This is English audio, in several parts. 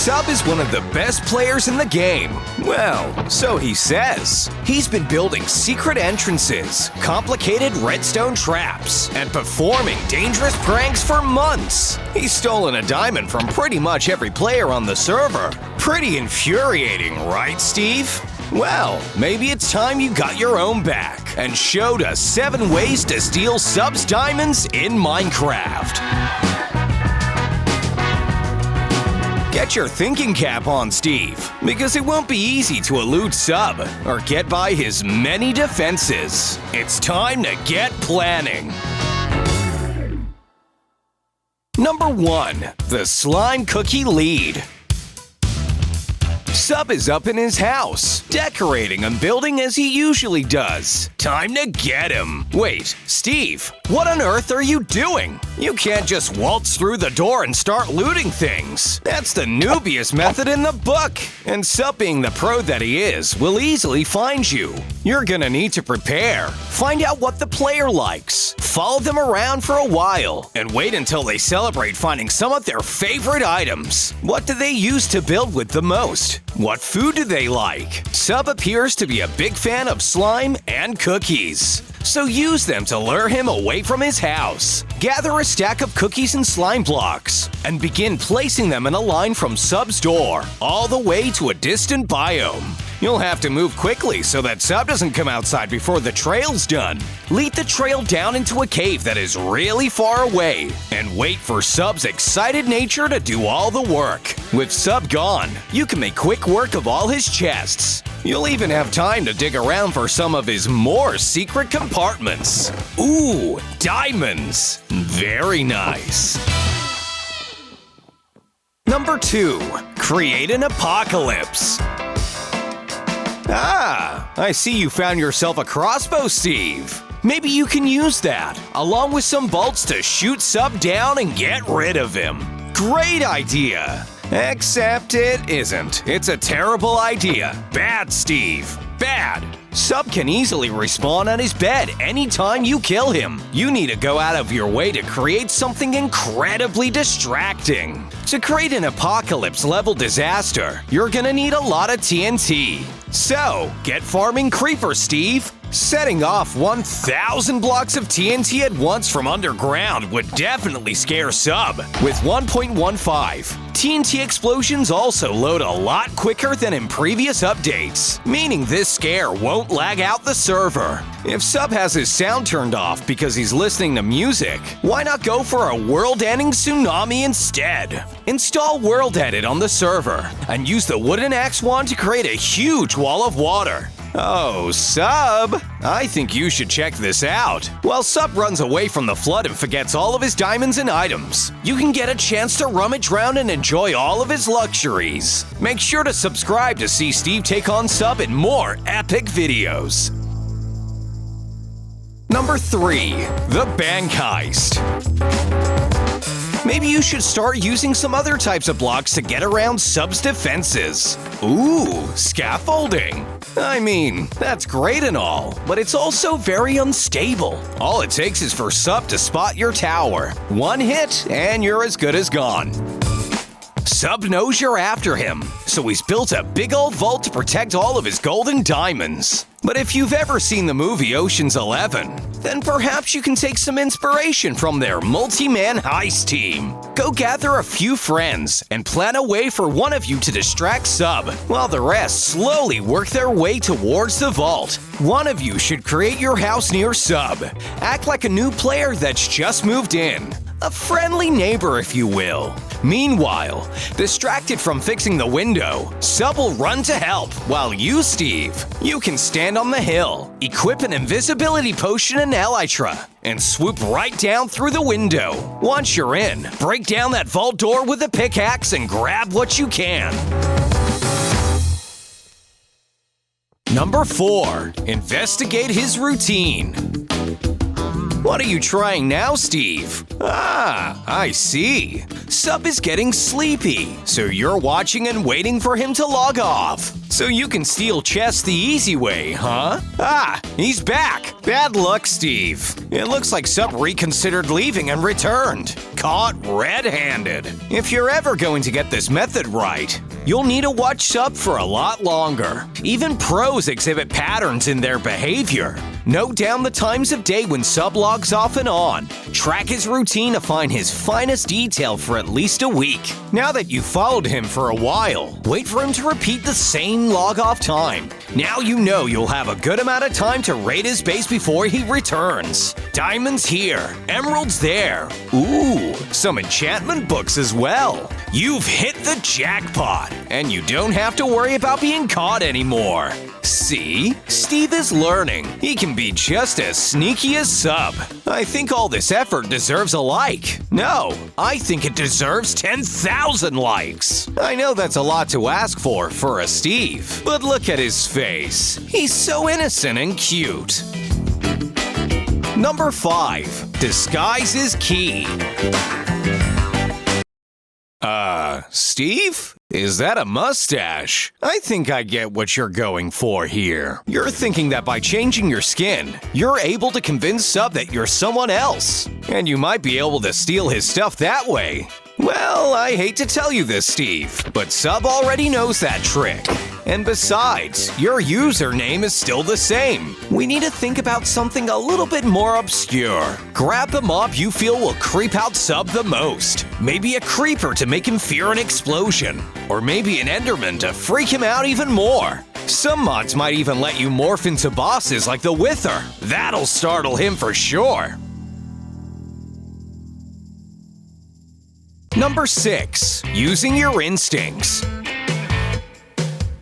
Sub is one of the best players in the game. Well, so he says. He's been building secret entrances, complicated redstone traps, and performing dangerous pranks for months. He's stolen a diamond from pretty much every player on the server. Pretty infuriating, right, Steve? Well, maybe it's time you got your own back and showed us 7 ways to steal Sub's diamonds in Minecraft. Get your thinking cap on, Steve, because it won't be easy to elude Sub or get by his many defenses. It's time to get planning. Number 1. The Slime Cookie Lead. Sub is up in his house, decorating and building as he usually does. Time to get him. Wait, Steve, what on earth are you doing? You can't just waltz through the door and start looting things. That's the noobiest method in the book. And Sub, being the pro that he is, will easily find you. You're gonna need to prepare. Find out what the player likes. Follow them around for a while, and wait until they celebrate finding some of their favorite items. What do they use to build with the most? What food do they like? Sub appears to be a big fan of slime and cookies, so use them to lure him away from his house. Gather a stack of cookies and slime blocks, and begin placing them in a line from Sub's door, all the way to a distant biome. You'll have to move quickly so that Sub doesn't come outside before the trail's done. Lead the trail down into a cave that is really far away, and wait for Sub's excited nature to do all the work. With Sub gone, you can make quick work of all his chests. You'll even have time to dig around for some of his more secret compartments. Ooh, diamonds! Very nice. Number 2. Create an apocalypse. Ah, I see you found yourself a crossbow, Steve. Maybe you can use that, along with some bolts to shoot Sub down and get rid of him. Great idea! Except it isn't. It's a terrible idea. Bad, Steve. Bad. Sub can easily respawn on his bed anytime you kill him. You need to go out of your way to create something incredibly distracting. To create an apocalypse-level disaster, you're gonna need a lot of TNT. So, get farming creeper, Steve. Setting off 1,000 blocks of TNT at once from underground would definitely scare Sub. With 1.15, TNT explosions also load a lot quicker than in previous updates, meaning this scare won't lag out the server. If Sub has his sound turned off because he's listening to music, why not go for a world-ending tsunami instead? Install World Edit on the server and use the wooden axe wand to create a huge wall of water. Oh, Sub, I think you should check this out. While Sub runs away from the flood and forgets all of his diamonds and items, you can get a chance to rummage around and enjoy all of his luxuries. Make sure to subscribe to see Steve take on Sub in more epic videos. Number 3. The Bank Heist. Maybe you should start using some other types of blocks to get around Sub's defenses. Ooh, scaffolding. I mean, that's great and all, but it's also very unstable. All it takes is for Sub to spot your tower. One hit, and you're as good as gone. Sub knows you're after him, so he's built a big old vault to protect all of his gold and diamonds. But if you've ever seen the movie Ocean's 11, then perhaps you can take some inspiration from their multi-man heist team. Go gather a few friends and plan a way for one of you to distract Sub, while the rest slowly work their way towards the vault. One of you should create your house near Sub. Act like a new player that's just moved in. A friendly neighbor, if you will. Meanwhile, distracted from fixing the window, Sub will run to help, while you, Steve, you can stand on the hill, equip an invisibility potion and elytra, and swoop right down through the window. Once you're in, break down that vault door with a pickaxe and grab what you can. Number 4. Investigate his routine. What are you trying now, Steve? Ah, I see. Sub is getting sleepy, so you're watching and waiting for him to log off. So you can steal chests the easy way, huh? Ah, he's back! Bad luck, Steve. It looks like Sub reconsidered leaving and returned. Caught red-handed. If you're ever going to get this method right, you'll need to watch Sub for a lot longer. Even pros exhibit patterns in their behavior. Note down the times of day when Sub logs off and on. Track his routine to find his finest detail for at least a week. Now that you've followed him for a while, wait for him to repeat the same log-off time. Now you know you'll have a good amount of time to raid his base before he returns. Diamonds here, emeralds there. Ooh, some enchantment books as well. You've hit the jackpot, and you don't have to worry about being caught anymore. See? Steve is learning. He can be just as sneaky as Sub. I think all this effort deserves a like. No, I think it deserves 10,000 likes. I know that's a lot to ask for a Steve, but look at his face. He's so innocent and cute. Number 5. Disguise is key. Steve? Is that a mustache? I think I get what you're going for here. You're thinking that by changing your skin, you're able to convince Sub that you're someone else, and you might be able to steal his stuff that way. Well, I hate to tell you this, Steve, but Sub already knows that trick. And besides, your username is still the same. We need to think about something a little bit more obscure. Grab the mob you feel will creep out Sub the most. Maybe a creeper to make him fear an explosion. Or maybe an enderman to freak him out even more. Some mods might even let you morph into bosses like the Wither. That'll startle him for sure. Number 6. Using your instincts.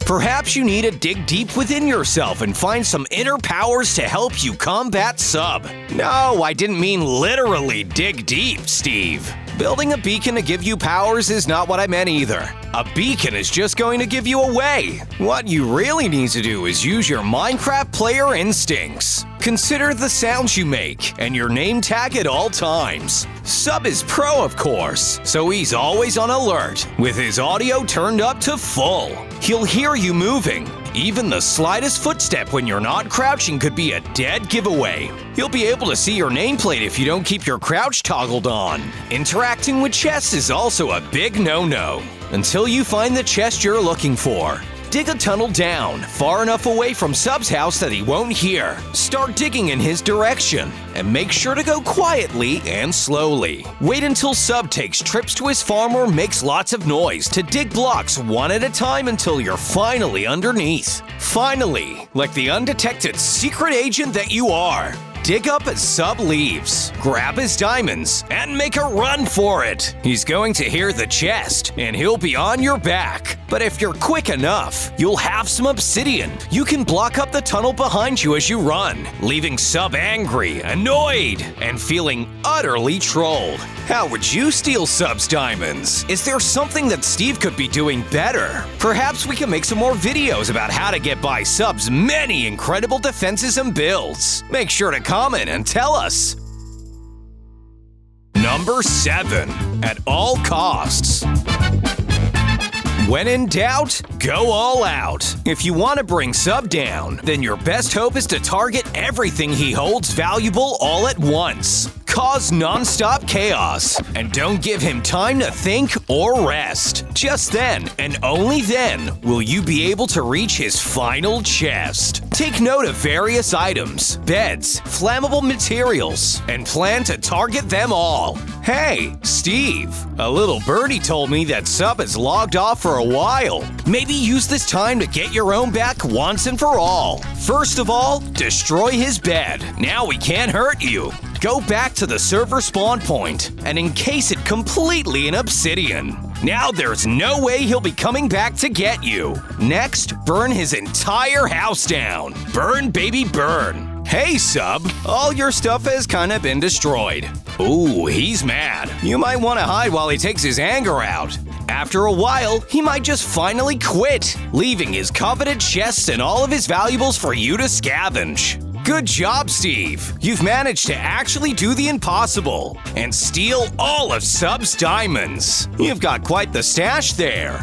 Perhaps you need to dig deep within yourself and find some inner powers to help you combat Sub. No, I didn't mean literally dig deep, Steve. Building a beacon to give you powers is not what I meant either. A beacon is just going to give you away. What you really need to do is use your Minecraft player instincts. Consider the sounds you make and your name tag at all times. Sub is pro, of course, so he's always on alert, with his audio turned up to full. He'll hear you moving. Even the slightest footstep when you're not crouching could be a dead giveaway. He'll be able to see your nameplate if you don't keep your crouch toggled on. Interacting with chests is also a big no-no, until you find the chest you're looking for. Dig a tunnel down, far enough away from Sub's house that he won't hear. Start digging in his direction, and make sure to go quietly and slowly. Wait until Sub takes trips to his farm or makes lots of noise to dig blocks one at a time until you're finally underneath. Finally, like the undetected secret agent that you are. Dig up as Sub leaves, grab his diamonds, and make a run for it. He's going to hear the chest, and he'll be on your back. But if you're quick enough, you'll have some obsidian. You can block up the tunnel behind you as you run, leaving Sub angry, annoyed, and feeling utterly trolled. How would you steal Sub's diamonds? Is there something that Steve could be doing better? Perhaps we can make some more videos about how to get by Sub's many incredible defenses and builds. Make sure to comment and tell us. Number 7. At all costs. When in doubt, go all out. If you want to bring Sub down, then your best hope is to target everything he holds valuable all at once. Cause non-stop chaos, and don't give him time to think or rest. Just then, and only then, will you be able to reach his final chest. Take note of various items, beds, flammable materials, and plan to target them all. Hey, Steve, a little birdie told me that Sub has logged off for a while. Maybe use this time to get your own back once and for all. First of all, destroy his bed. Now he can't hurt you. Go back to the server spawn point and encase it completely in obsidian. Now there's no way he'll be coming back to get you. Next, burn his entire house down. Burn, baby, burn. Hey, Sub, all your stuff has kinda been destroyed. Ooh, he's mad. You might want to hide while he takes his anger out. After a while, he might just finally quit, leaving his coveted chests and all of his valuables for you to scavenge. Good job, Steve! You've managed to actually do the impossible and steal all of Sub's diamonds. You've got quite the stash there.